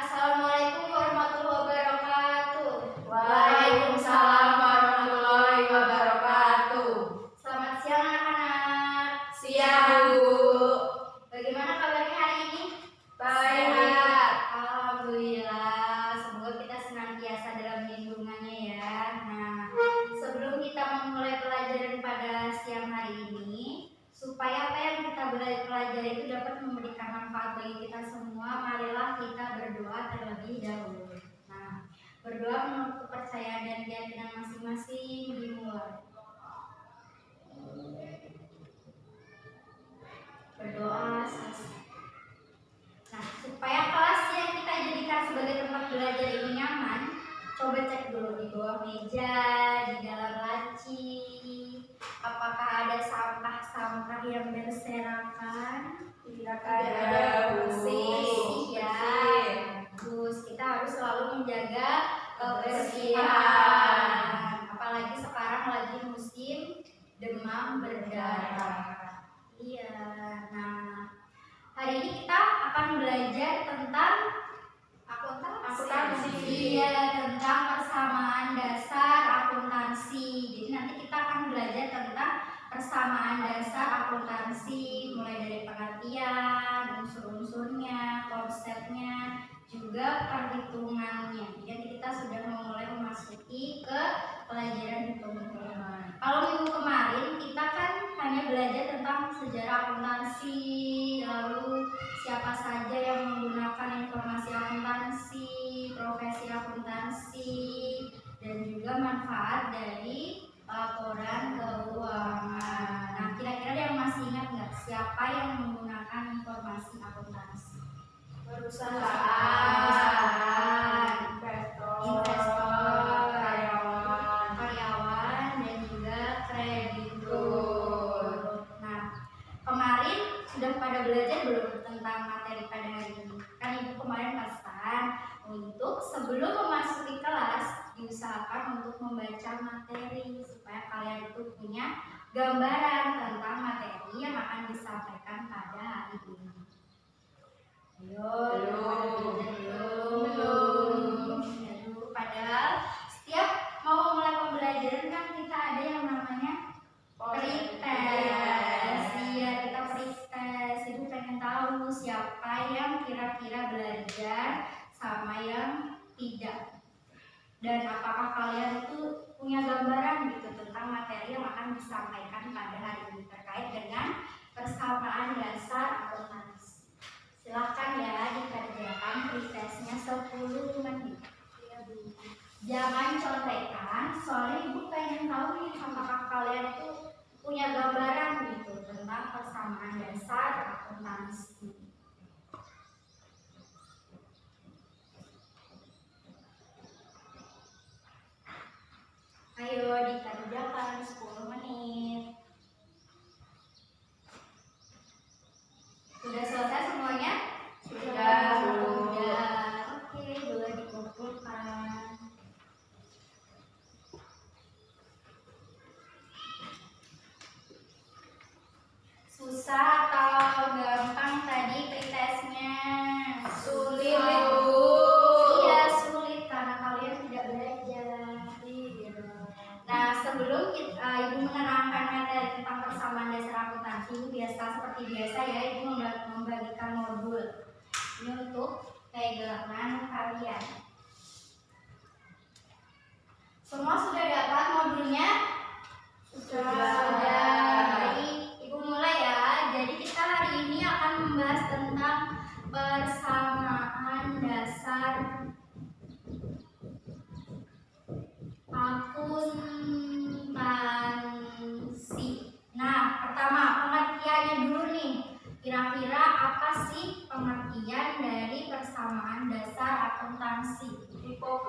Assalamualaikum warahmatullahi wabarakatuh. Waalaikumsalam warahmatullahi wabarakatuh. Selamat siang anak-anak. Siang, Bu. Bagaimana kabarnya hari ini? Sehat. Alhamdulillah. Semoga kita senantiasa dalam lindungannya ya. Nah, sebelum kita memulai pelajaran pada siang hari ini, supaya apa yang kita pelajari itu dapat memberikan manfaat bagi kita semua, marilah kita berdoa terlebih dahulu. Nah, berdoa menurut kepercayaan dan keyakinan masing-masing dimulai. Berdoa selesai. Nah, supaya kelas yang kita jadikan sebagai tempat belajar ini nyaman, coba cek dulu di bawah meja, di dalam laci, apakah ada sampah-sampah yang berserakan? Tidak ada, Bu. Bersih ya. Bagus. Kita harus selalu menjaga kebersihan. Apalagi sekarang lagi musim demam berdarah. Iya. Nah, hari ini kita akan belajar tentang Akuntansi. Iya, tentang persamaan dasar akuntansi. Jadi nanti kita akan belajar tentang persamaan dasar akuntansi, mulai dari pengertian, unsur-unsurnya, konsepnya, juga perhitungannya. Jadi kita sudah mulai memasuki ke pelajaran hitung-hitungan. Kalau minggu kemarin kita kan hanya belajar tentang sejarah akuntansi, lalu siapa saja yang menggunakan informasi akuntansi, profesi akuntansi, dan juga manfaat dari laporan keuangan. Nah, kira-kira yang masih ingat nggak siapa yang menggunakan informasi akuntansi? Perusahaan, investor, karyawan, dan juga kreditur. Nah, kemarin sudah pada belajar belum tentang materi pada hari ini? Kan Ibu kemarin pesan untuk sebelum memasuki kelas diusahakan untuk membaca materi supaya kalian itu punya gambaran tentang materi yang akan disampaikan pada hari ini. Belum. Padahal setiap mau mulai pembelajaran kan kita ada yang namanya pretest. Iya, kita pretest. Ibu pengen tahu siapa yang kira-kira belajar sama yang tidak. Dan apakah kalian itu punya gambaran gitu tentang materi yang akan disampaikan pada hari ini terkait dengan persamaan dasar akuntansi. Silahkan ya dikerjakan pretestnya 10 menit. Jangan contekan, soalnya Ibu pengen tahu nih apakah kalian itu punya gambaran gitu tentang persamaan dasar akuntansi. Ayo dikerjakan 10 menit. Sudah selesai semuanya? Sudah, Bu. Oke, boleh dikumpulkan. Susah atau gampang tadi pretestnya? Sulit, Susah. Bu. Iya, sulit karena kalian tidak belajar. Nah, sebelum Ibu menerangkan materi tentang persamaan dasar akuntansi, Ibu seperti biasa ya, Ibu membagikan modul. Ini untuk pegangan kalian. Semua sudah dapat modulnya? Sudah. Baik, Ibu mulai ya. Jadi kita hari ini akan membahas tentang persamaan dasar akuntansi. Nah, pertama pengertiannya dulu nih. Kira-kira apa sih pengertian dari persamaan dasar akuntansi? Itu, Bu.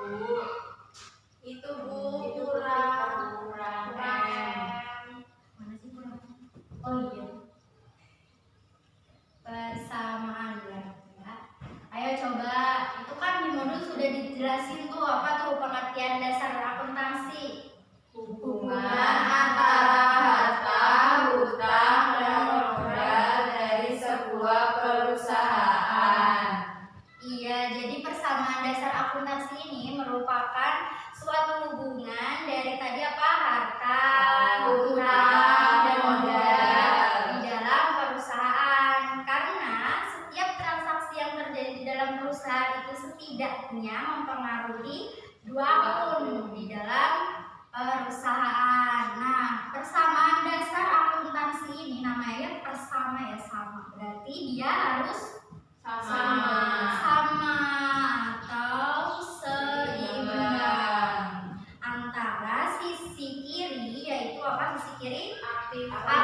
Itu, Bu. Mana sih kurang? Oh iya. Persamaan ya. Ayo coba. Itu kan di modul sudah dijelasin tuh apa tuh pengertian dasar akuntansi. Hubungan antara harta, hutang, dan modal dari sebuah perusahaan. Iya, jadi persamaan dasar akuntansi ini merupakan suatu hubungan dari tadi apa? Harta, hutang, dan modal di dalam perusahaan. Karena setiap transaksi yang terjadi di dalam perusahaan itu setidaknya mempengaruhi dua akun di dalam perusahaan. Nah, persamaan dasar akuntansi ini namanya persama ya, sama. Berarti dia harus sama atau seimbang antara sisi kiri, yaitu apa sisi kiri? Aktiva.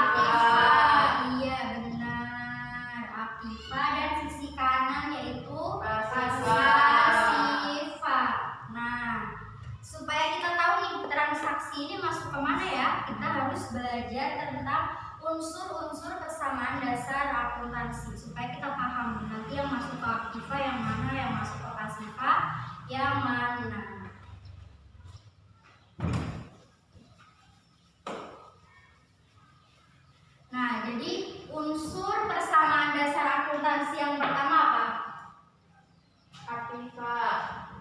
Iya benar, aktiva, dan sisi kanan yaitu pasifa. Nah, supaya kita tahu nih transaksi ini masuk kemana ya, kita harus belajar tentang unsur-unsur persamaan dasar akuntansi supaya kita paham nanti yang masuk ke aktiva yang mana, yang masuk ke pasifa yang mana. Nah, jadi unsur persamaan dasar akuntansi yang pertama apa?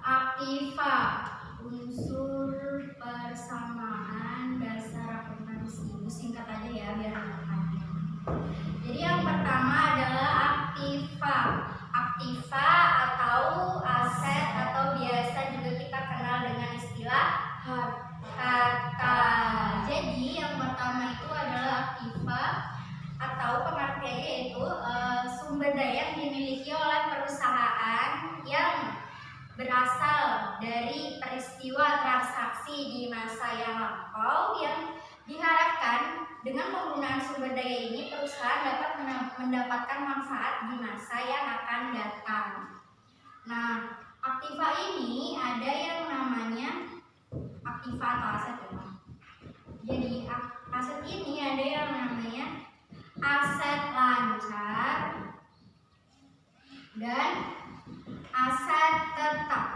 Aktiva. Unsur persamaan dasar akuntansi. Singkat aja ya biar gampang. Jadi yang pertama adalah aktiva. Aktiva atau aset atau biasa juga kita kenal dengan istilah harta. Jadi yang pertama itu adalah aktiva atau pengertiannya yaitu sumber daya yang dimiliki oleh perusahaan yang berasal dari peristiwa transaksi di masa yang lampau yang diharapkan dengan penggunaan sumber daya ini perusahaan dapat mendapatkan manfaat di masa yang akan datang. Nah, aktiva ini ada yang namanya aktiva atau aset ya. Jadi aset ini ada yang namanya aset lancar dan aset tetap.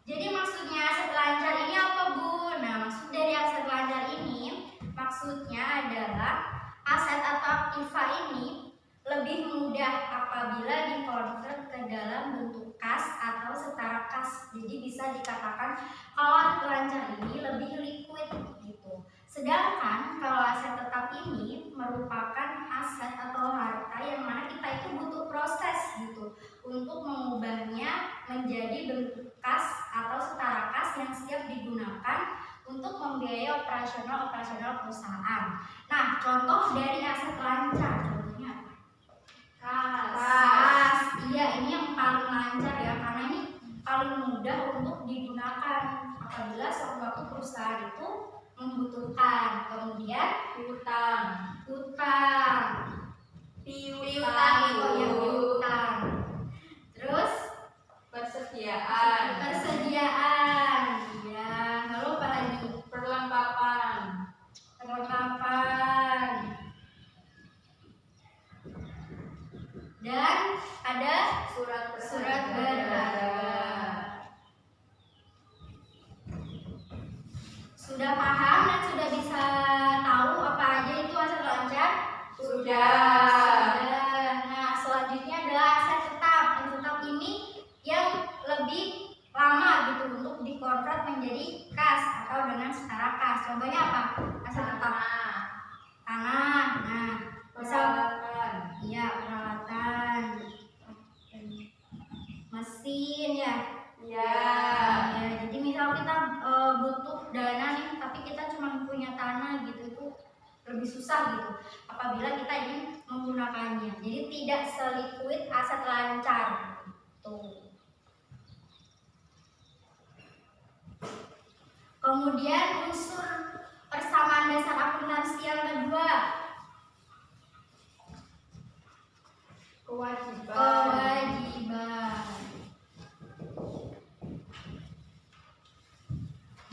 Jadi maksudnya aset lancar ini apa, Bu? Nah, maksud dari aset lancar ini maksudnya adalah aset atau aktiva ini lebih mudah apabila dikonvert ke dalam bentuk kas atau setara kas. Jadi bisa dikatakan kalau aset lancar ini lebih liquid gitu. Sedangkan kalau aset tetap ini merupakan aset atau harta yang mana kita itu butuh proses gitu untuk mengubahnya menjadi bentuk kas atau setara kas yang siap digunakan untuk membiayai operasional perusahaan. Nah, contoh dari aset lancar contohnya kas. Iya, ini yang paling lancar ya karena ini paling mudah untuk digunakan apabila sewaktu perusahaan itu membutuhkan. Kemudian piutang piutang. Terus persediaan. Ya, lalu apa lagi? Perlengkapan. Dan ada surat berharga. Sudah paham dan sudah bisa tahu apa aja itu aset lancar? Sudah. Nah, selanjutnya adalah aset tetap. Aset tetap ini yang lebih lama gitu untuk dikonvert menjadi kas atau dengan setara kas. Contohnya apa? Aset tetap tanah. Nah, peralatan. Iya, peralatan. Mesin ya. Ya, jadi misal kita butuh dana nih, tapi kita cuma punya tanah gitu, itu lebih susah gitu apabila kita ingin menggunakannya. Jadi tidak seliquid aset lancar tuh. Kemudian unsur persamaan dasar akuntansi yang kedua, kewajiban.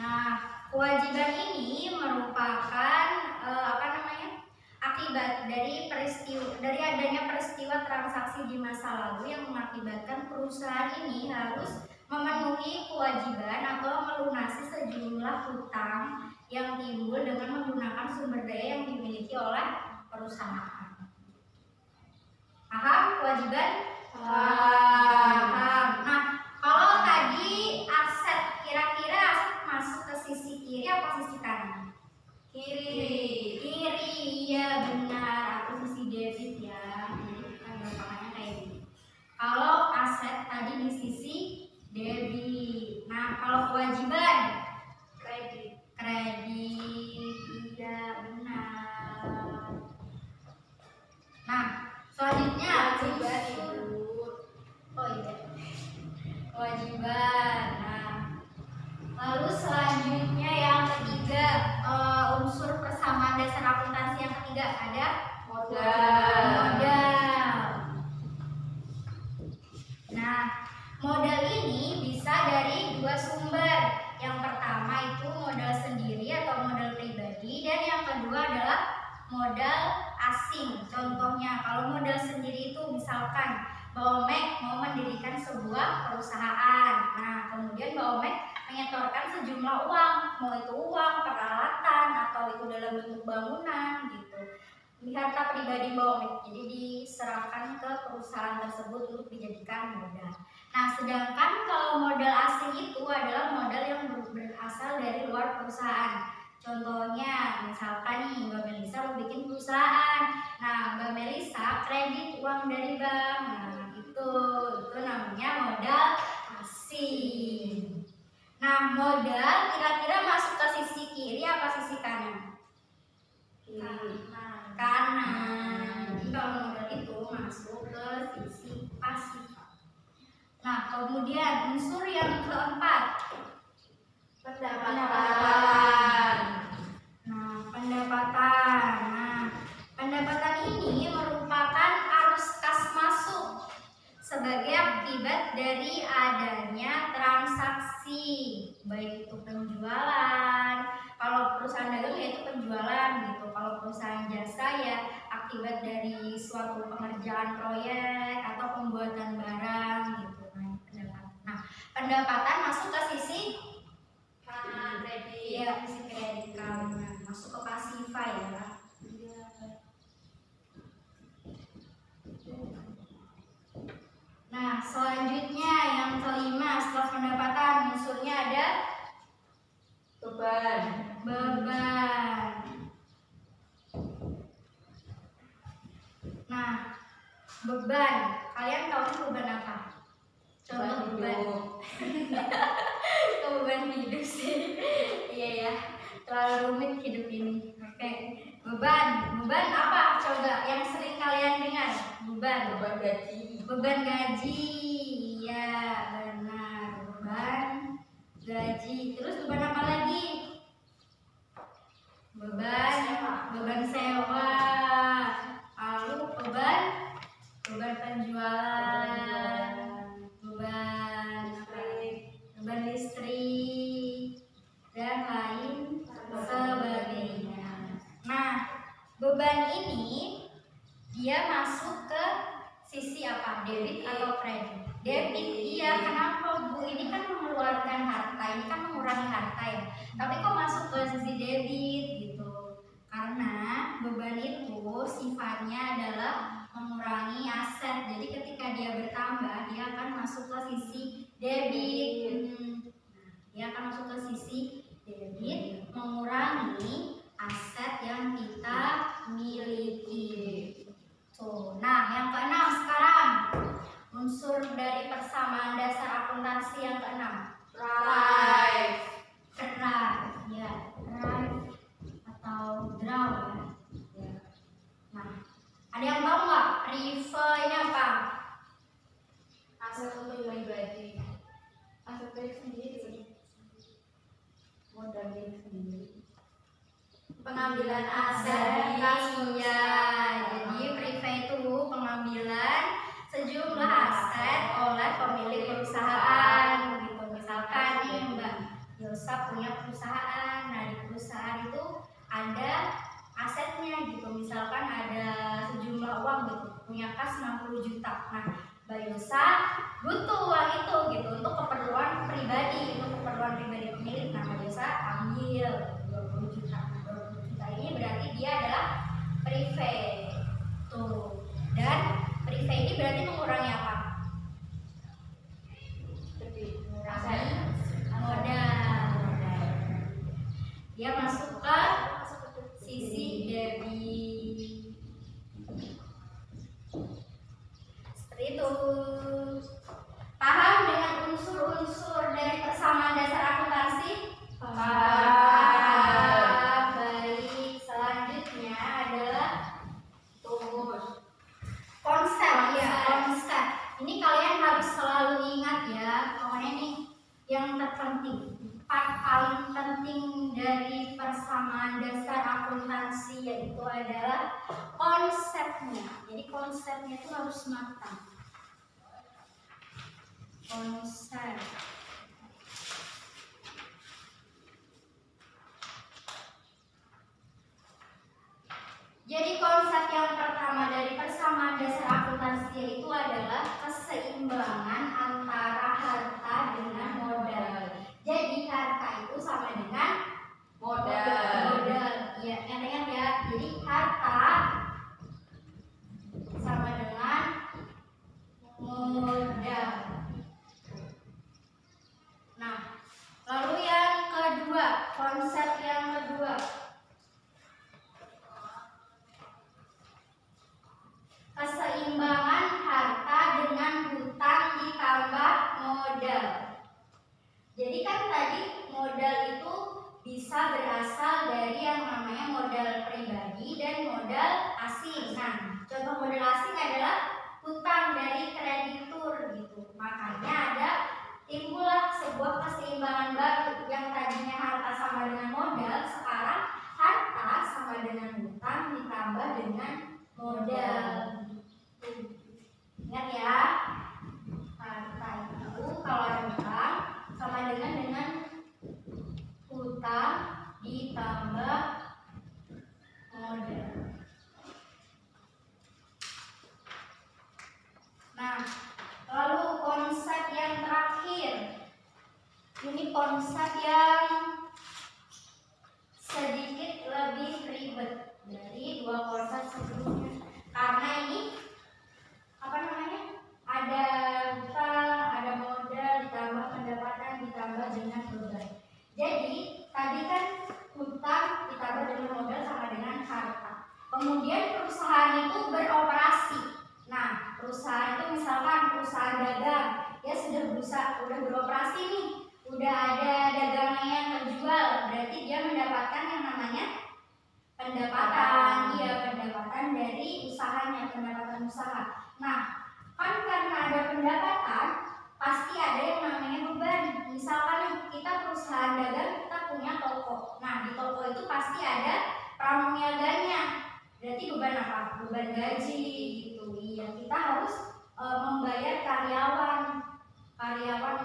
Nah, kewajiban ini merupakan akibat dari adanya peristiwa transaksi di masa lalu yang mengakibatkan perusahaan ini harus memenuhi kewajiban atau melunasi sejumlah hutang yang timbul dengan menggunakan sumber daya yang dimiliki oleh perusahaan. Paham kewajiban? Paham. Nah, kalau tadi aset, kira-kira aset masuk ke sisi kiri apa sisi kanan? Kiri. Kiri, iya benar. Atau sisi debit ya. Jadi kita gampangannya kayak gini. Kalau aset tadi di sisi debit. Nah, kalau kewajiban Kredit. kredit, iya benar. Nah, selanjutnya Kewajiban unsur. Ibu. Oh iya, kewajiban. Nah, lalu selanjutnya yang ketiga, unsur persamaan dasar akuntansi yang ketiga ada Modal. modal. Nah, modal ini bisa dari dua sumber. Yang pertama itu modal sendiri atau modal pribadi, dan yang kedua adalah modal asing. Contohnya, kalau modal sendiri itu misalkan Mbak Omek mau mendirikan sebuah perusahaan. Nah, kemudian Mbak Omek menyetorkan sejumlah uang, mau itu uang, peralatan, atau itu dalam bentuk bangunan gitu. Di harta pribadi Mbak Omek, jadi diserahkan ke perusahaan tersebut untuk dijadikan modal. Nah, sedangkan kalau modal asing itu adalah modal yang berasal dari luar perusahaan. Contohnya, misalkan nih Mbak Melisa mau bikin perusahaan. Nah, Mbak Melisa kredit uang dari bank. Nah, itu namanya modal asing. Nah, modal kira-kira masuk ke sisi kiri apa sisi kanan? Kiri. Kanan. Jadi kalau modal itu masuk ke sisi pasif. Nah, kemudian unsur yang keempat, Pendapatan. Nah, pendapatan ini merupakan arus kas masuk sebagai akibat dari adanya transaksi, baik itu penjualan. Kalau perusahaan dagang yaitu penjualan gitu. Kalau perusahaan jasa ya akibat dari suatu pengerjaan proyek atau pembuatan barang gitu. Nah, pendapatan masuk ke sisi Kanan. Kredit. iya, sisi kredit kanan, masuk ke pasifa ya. Nah, selanjutnya yang kelima setelah pendapatan unsurnya ada Beban. beban. Nah, beban, kalian tahu kan beban apa? Contoh beban. Beban hidup sih. Iya ya, terlalu rumit hidup ini. Oke, beban apa? Coba yang sering kalian dengar. Beban gaji. Beban gaji, iya benar, beban gaji. Terus beban apa lagi? Beban sewa. Lalu beban penjualan, beban listrik, dan lain sebagainya. Nah, beban ini dia masuk ke sisi apa? Debit atau kredit? Debit, iya. Kenapa Bu? Ini kan mengeluarkan harta, ini kan mengurangi harta ya. Tapi kok masuk ke sisi debit gitu? Karena beban itu sifatnya adalah mengurangi aset. Jadi ketika dia bertambah, dia akan masuk ke sisi debit. Dia akan masuk ke sisi debit, mengurangi aset yang kita miliki. Nah, yang keenam sekarang unsur dari persamaan dasar akuntansi yang keenam. Drive. Ya, drive atau draw ya. Nah, ada yang tahu nggak rive ini apa? Aset untuk pribadi. Aset milik sendiri. Modal milik sendiri. Pengambilan aset Iya, jadi prive itu pengambilan sejumlah aset oleh pemilik perusahaan gitu. Misalkan nih Mbak Yosa punya perusahaan. Nah, di perusahaan itu ada asetnya gitu. Misalkan ada sejumlah uang gitu, punya kas 60 juta. Nah, Mbak Yosa butuh uang itu gitu untuk keperluan pribadi pemilik. Nah, Mbak Yosa ambil 20 juta. Nah, 20 juta ini berarti dia adalah prive. Tuh. Dan prive V ini berarti mengurangi apa? Lebih Modal. Dia masuk ke sisi debit. Seperti itu. Paham dengan unsur-unsur dari persamaan dasar akuntansi? Paham. Baik, selanjutnya adalah konsep. konsep. Ini kalian harus selalu ingat ya, pokoknya ini yang terpenting. Part paling penting dari persamaan dasar akuntansi yaitu adalah konsepnya. Jadi konsepnya itu harus matang. Konsep. Jadi konsep yang pertama dari persamaan dasar akuntansi yaitu adalah keseimbangan antara harta dengan modal. Jadi harta itu sama dengan Modal. Ya, ingat ya. Jadi harta sama dengan modal. Nah, lalu yang kedua, konsep yang kedua. Keseimbangan harta dengan hutang ditambah modal. Jadi kan tadi modal itu bisa berasal dari yang namanya modal pribadi dan modal asing. Nah, contoh modal asing adalah hutang dari kreditur gitu. Makanya ada timbullah sebuah keseimbangan baru yang tadinya harta sama dengan modal, sekarang harta sama dengan hutang ditambah dengan modal. Ingat ya, harta itu kalau ada hutang sama dengan hutang ditambah modal. Nah, lalu konsep yang terakhir, ini konsep yang sedikit lebih ribet dari dua konsep sebelumnya, karena ini apa namanya? Ada hutang, ada modal ditambah pendapatan ditambah dengan beban. Jadi tadi kan hutang ditambah dengan modal sama dengan harta. Kemudian perusahaan itu beroperasi. Nah, perusahaan itu misalkan perusahaan dagang, dia sudah beroperasi nih, udah ada dagangannya yang terjual, berarti dia mendapatkan yang namanya pendapatan. Iya, pendapatan dari usahanya, pendapatan usaha. Nah, kan karena ada pendapatan, pasti ada yang namanya beban. Misalkan nih, kita perusahaan dagang, kita punya toko. Nah, di toko itu pasti ada pramuniaganya. Berarti beban apa? Beban gaji gitu. Iya, kita harus membayar karyawan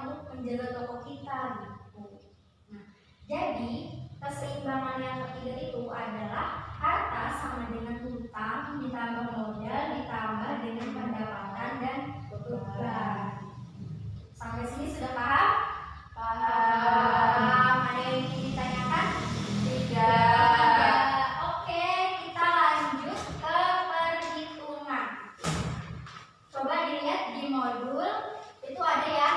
untuk menjaga toko kita gitu. Nah, jadi keseimbangan yang ketiga itu adalah harta sama dengan hutang ditambah modal ditambah dengan pendapatan dan beban. Sampai sini sudah paham? Paham. Ada yang ingin ditanyakan? Tidak. Oke, kita lanjut ke perhitungan. Coba dilihat di modul itu ada ya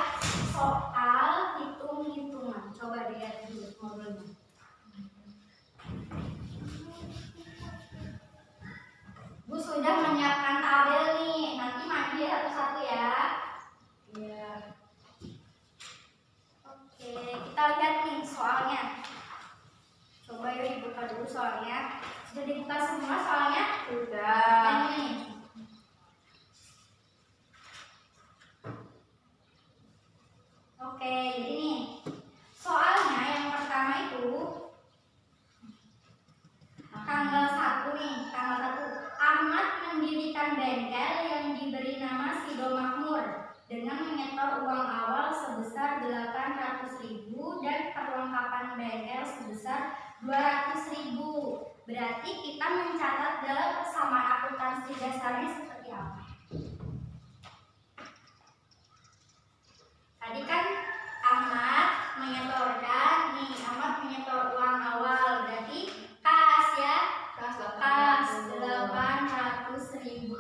soal hitung-hitungan. Coba dilihat dulu modulnya. Bu sudah menyiapkan tabel nih, nanti mandi satu-satu ya. Iya. Oke, kita lihat nih soalnya. Coba yuk dibuka dulu soalnya. Sudah dibuka semua soalnya? Sudah. Ini. Oke, jadi nih soalnya yang pertama itu tanggal 1 nih, tanggal 1 Ahmad mendirikan bengkel yang diberi nama Sido Makmur dengan menyetor uang awal sebesar 800.000 dan perlengkapan bengkel sebesar 200.000. Berarti kita mencatat dalam persamaan akuntansi dasarnya seperti apa? Tadi kan Ahmad menyetor uang awal, berarti kas ya, kas 800.000.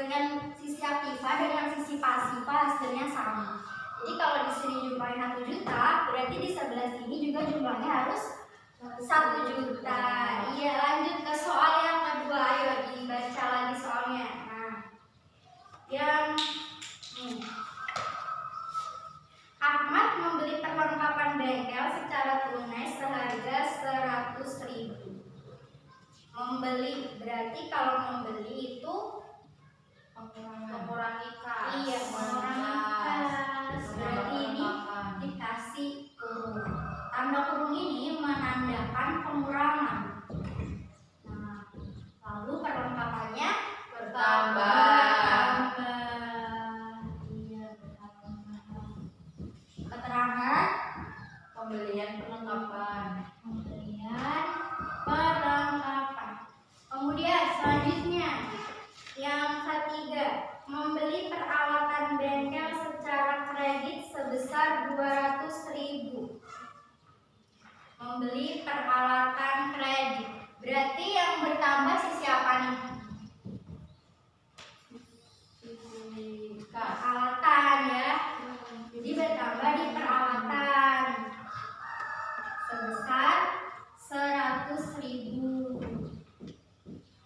dengan sisi aktiva dengan sisi pasiva hasilnya sama. Jadi kalau di sini jumlahnya 1 juta, berarti di sebelah sini juga jumlahnya harus 1 juta. Iya, lanjut ke soal yang kedua. Ayo dibaca lagi soalnya. Nah, yang Ahmad membeli perlengkapan bengkel secara tunai seharga 100.000. Membeli berarti kalau membeli itu Mengurangi kas. iya, mengurangi kas. Berarti ini dikasih kurung. Tanda kurung ini menandakan pengurangan. Nah, lalu perlengkapannya Bertambah. Iya, bertambah. Keterangan Pembelian perlengkapan. pembelian perlengkapan. Kemudian selanjutnya yang ketiga, membeli peralatan bengkel secara kredit sebesar 200.000. Membeli peralatan kredit. Berarti yang bertambah sisi apa nih? Sisi kas. Peralatan ya. Jadi bertambah di peralatan sebesar 100.000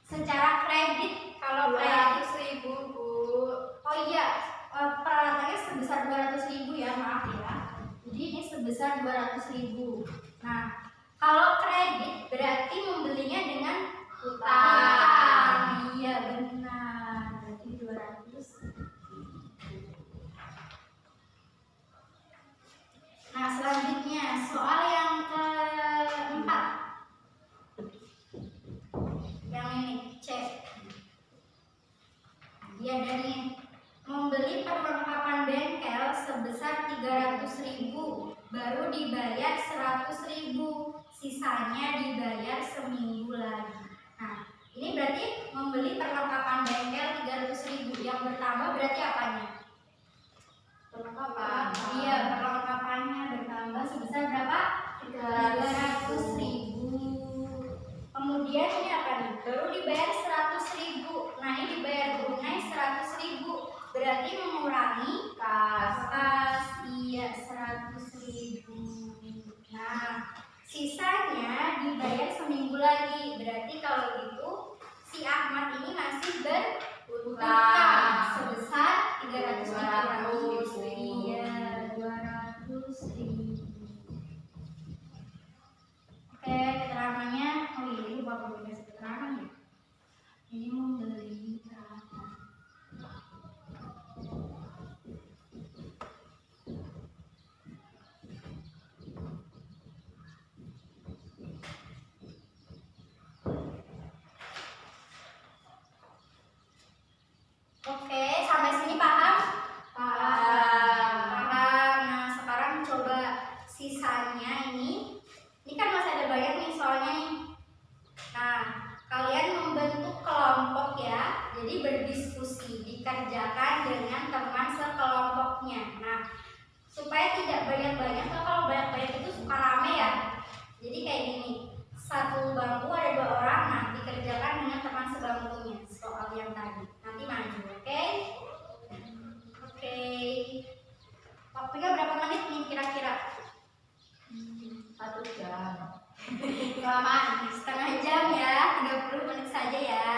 secara kredit. Kalau kredit 200.000, Bu. oh iya, peralatannya sebesar 200.000 ya, maaf ya. Jadi ini sebesar 200.000. Nah, kalau kredit berarti membelinya dengan utang. Iya benar, berarti 200. Nah, selanjutnya soal yang keempat. Yang ini, C. Dia dari membeli perlengkapan bengkel sebesar 300.000, baru dibayar 100.000, sisanya dibayar seminggu lagi. Nah, ini berarti membeli perlengkapan bengkel 300.000, yang bertambah berarti apanya? Perlengkapan. Iya, perlengkapannya bertambah sebesar berapa? 300.000. Kemudian ini apa nih? Baru dibayar 100.000. Nah, ini dibayar tunai 100.000. Berarti mengurangi kas. Iya, 100.000. Nah, sisanya dibayar seminggu lagi. Berarti kalau gitu si Ahmad ini masih berutang sebesar 300.000. Iya, 200.000. Oke, keterangannya, oh iya, ini bapak belum kasih keterangan ya. Ini membeli peralatan. Oke, sampai sini paham? Paham. Nah, sekarang coba sisanya ini. Ini kan masih ada banyak nih soalnya nih. Nah, kalian membentuk kelompok ya. Jadi berdiskusi, dikerjakan dengan teman sekelompoknya. Nah, supaya tidak banyak-banyak, kalau banyak-banyak itu suka rame ya. Jadi kayak gini, satu bangku ada 2 orang, nah dikerjakan dengan teman sebangkunya soal yang tadi. Nanti maju, oke? Oke. Waktunya berapa menit nih kira-kira? 1 jam. Kelamaan, setengah jam ya, 30 menit saja ya.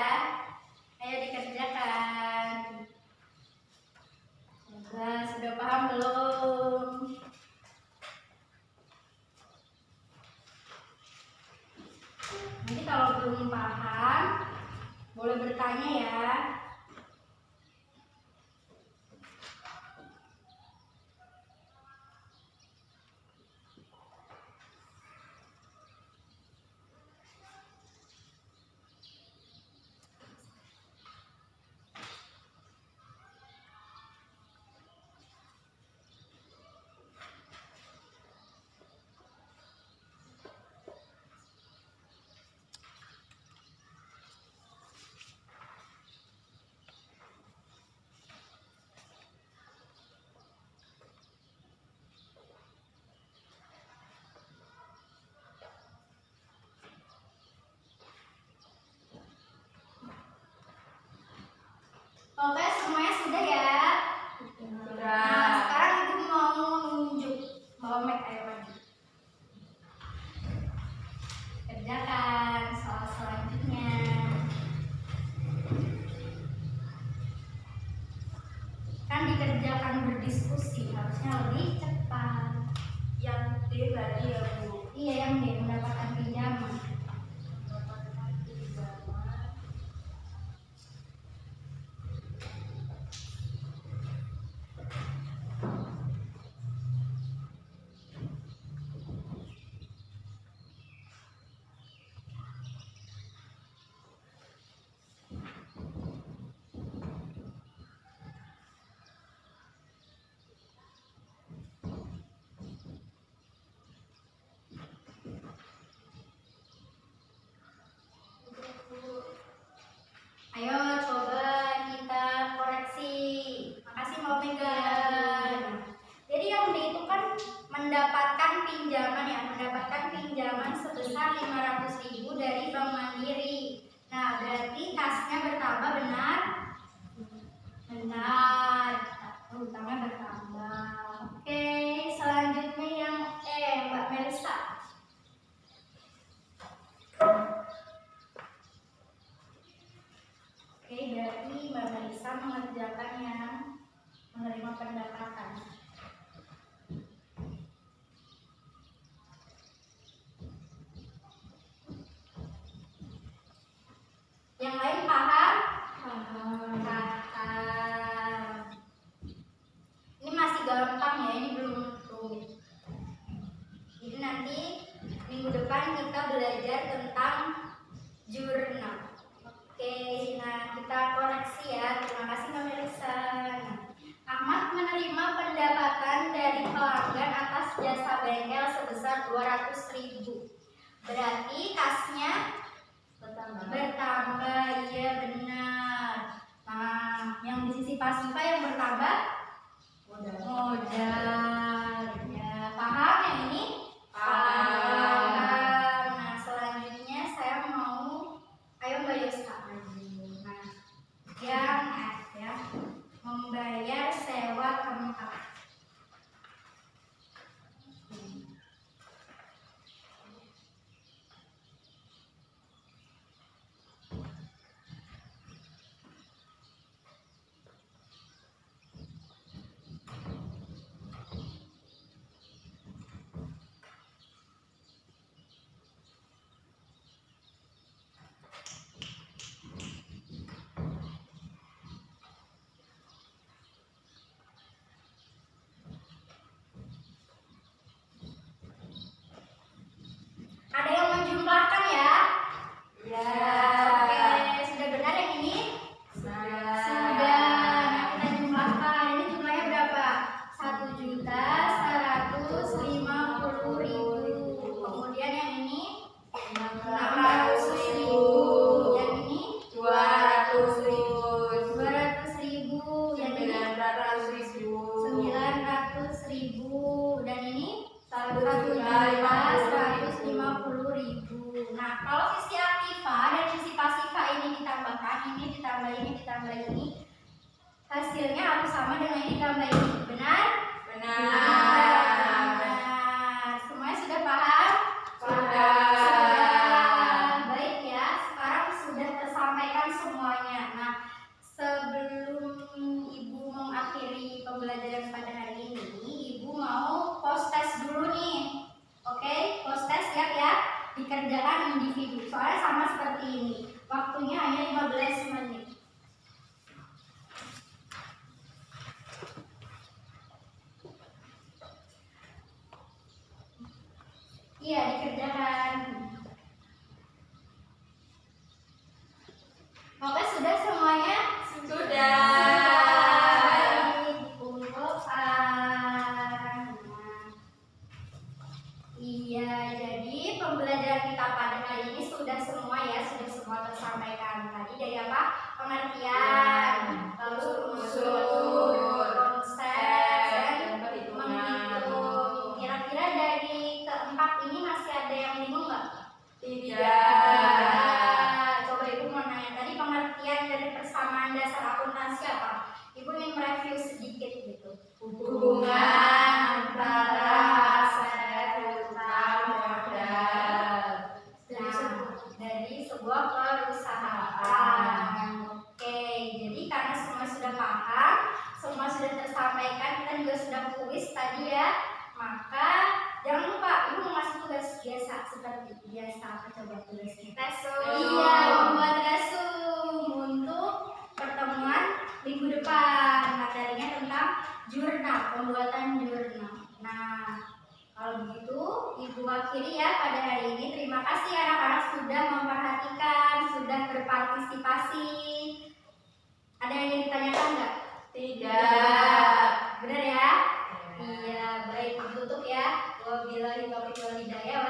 Ayo dikerjakan. Sudah paham belum? Nanti kalau belum paham, berdiskusi, harusnya lebih cepat. Yang D tadi ya Bu. Iya, yang D mendapatkan pinjaman. Mendapatkan pinjaman. Ayo coba kita koreksi. Makasih Mbak Megan. Jadi yang D itu kan mendapatkan pinjaman ya, mendapatkan pinjaman sebesar 500.000 dari Bank Mandiri. Nah, berarti kasnya bertambah, benar? Benar. Utangnya bertambah. Oke, selanjutnya yang E, Mbak Melisa. Oke, berarti Mbak Melisa mengerjakan yang menerima pendapatan. Yang lain paham? Paham. Ini masih gampang ya, ini belum rumit. Jadi nanti minggu depan kita belajar tentang jurnal. Oke, nah kita koreksi ya. Terima kasih Mbak Melisa. Ahmad menerima pendapatan dari pelanggan atas jasa bengkel sebesar 200.000. Berarti kasnya bertambah, iya benar. Nah, yang di sisi pasifa yang bertambah modal. Ya, paham yang ini? Paham. Nah, selanjutnya saya mau, ayo Mbak Yuska. Nah, yang F ya, membayar sewa tempat. Ada yang menjumlahkan ya? Ya. Oke, sudah benar yang ini? Sudah. Nah, kita jumlahkan. Ini jumlahnya berapa? 1.150.000. Kemudian yang ini 600.000. Yang ini 200.000. 200.000. Yang ini 900.000. 900.000. Dan ini 1.150.000. Nah, kalau sisi aktiva dan sisi pasifa ini ditambahkan, ini ditambah ini, hasilnya harus sama dengan ini ditambah ini. Benar? Benar. Semuanya sudah paham? Sudah. Baik ya, sekarang sudah tersampaikan semuanya. Nah, sebelum Ibu mengakhiri pembelajaran pada hari ini, Ibu mau post test dulu nih. Oke, post test siap ya? Dikerjakan individu. Soalnya sama seperti ini. Waktunya hanya 15 menit. Iya, dikerjakan. Oke, sudah semuanya? Sudah. Dikumpulkan. Iya, jadi pembelajaran kita pada hari ini sudah semua ya, sudah semua tersampaikan. Tadi dari apa? Pengertian, lalu unsur, konsep, dan menghitung. Kira-kira dari keempat ini masih ada yang bingung nggak? sampaikan, kita juga sudah kuis tadi ya. Maka jangan lupa ibu mau ngasih tugas biasa seperti biasa. Apa coba tugasnya? Iya, membuat resume untuk pertemuan minggu depan. Materinya tentang jurnal, pembuatan jurnal. Nah, kalau begitu ibu akhiri ya pada hari ini. Terima kasih anak-anak sudah memperhatikan, sudah berpartisipasi. Ada yang ingin ditanyakan nggak? Tidak. Benar ya? Iya, baik, tutup ya. Wabillahi taufiq wal hidayah.